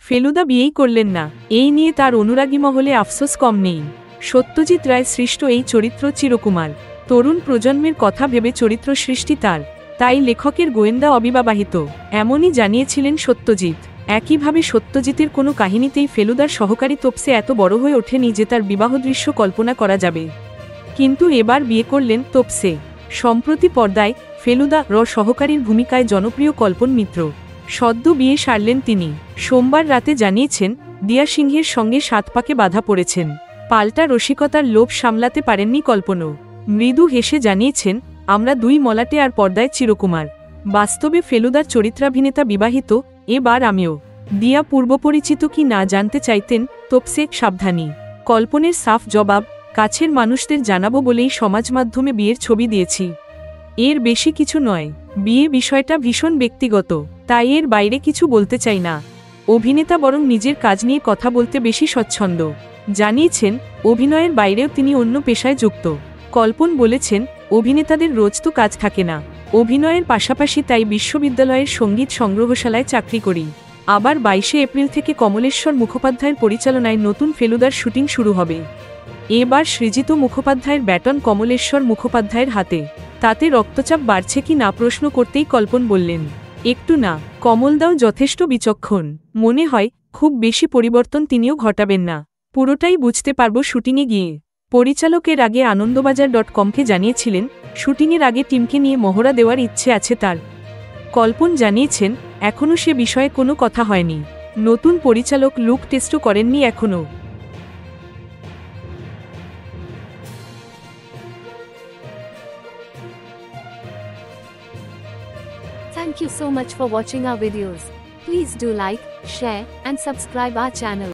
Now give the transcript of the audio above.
ফেলুদা বিয়েই করলেন না, এই নিয়ে তার অনুরাগী মহলে আফসোস কম নেই। সত্যজিৎ রায় সৃষ্ট এই চরিত্র চিরকুমার। তরুণ প্রজন্মের কথা ভেবে চরিত্র সৃষ্টি তার, তাই লেখকের গোয়েন্দা অবিবাহিত, এমনই জানিয়েছিলেন সত্যজিৎ। একইভাবে সত্যজিতের কোনো কাহিনীতেই ফেলুদার সহকারী তোপসে এত বড় হয়ে ওঠেনি যে তার বিবাহ দৃশ্য কল্পনা করা যাবে, কিন্তু এবার বিয়ে করলেন তোপসে। সম্প্রতি পর্দায় ফেলুদা সহকারীর ভূমিকায় জনপ্রিয় কল্পন মিত্র। সদ্য বিয়ে সারলেন তিনি। সোমবার রাতে জানিয়েছেন দিয়া সিংহের সঙ্গে 7 পাকে বাধা পড়েছেন। পাল্টা রসিকতার লোভ সামলাতে পারেননি কল্পনও। মৃদু হেসে জানিয়েছেন, আমরা 2 মলাটে আর পর্দায় চিরকুমার। বাস্তবে ফেলুদার চরিত্রাভিনেতা বিবাহিত, এবার আমিও। দিয়া পূর্বপরিচিত কি না জানতে চাইতেন তোপসে সাবধানী। কল্পনের সাফ জবাব, কাছের মানুষদের জানাবো বলেই সমাজ মাধ্যমে বিয়ের ছবি দিয়েছি, এর বেশি কিছু নয়। বিয়ে বিষয়টা ভীষণ ব্যক্তিগত, তাই এর বাইরে কিছু বলতে চাই না। অভিনেতা বরং নিজের কাজ নিয়ে কথা বলতে বেশি স্বচ্ছন্দ। জানিয়েছেন অভিনয়ের বাইরেও তিনি অন্য পেশায় যুক্ত। কল্পন বলেছেন, অভিনেতাদের রোজ তো কাজ থাকে না, অভিনয়ের পাশাপাশি তাই বিশ্ববিদ্যালয়ের সঙ্গীত সংগ্রহশালায় চাকরি করি। আবার 22 এপ্রিল থেকে কমলেশ্বর মুখোপাধ্যায়ের পরিচালনায় নতুন ফেলুদার শুটিং শুরু হবে। এবার সৃজিত মুখোপাধ্যায়ের ব্যাটন কমলেশ্বর মুখোপাধ্যায়ের হাতে। তাতে রক্তচাপ বাড়ছে কি না প্রশ্ন করতেই কল্পন বললেন, একটু না, কমলদাও যথেষ্ট বিচক্ষণ। মনে হয় খুব বেশি পরিবর্তন তিনিও ঘটাবেন না, পুরোটাই বুঝতে পারব শুটিংয়ে গিয়ে। পরিচালকের আগে আনন্দবাজার.com-কে জানিয়েছিলেন শুটিংয়ের আগে টিমকে নিয়ে মহড়া দেওয়ার ইচ্ছে আছে তার। কল্পন জানিয়েছেন, এখনও সে বিষয়ে কোনো কথা হয়নি। নতুন পরিচালক লুক টেস্টও করেননি এখনও। Thank you so much for watching our videos. Please do like, share, and subscribe our channel.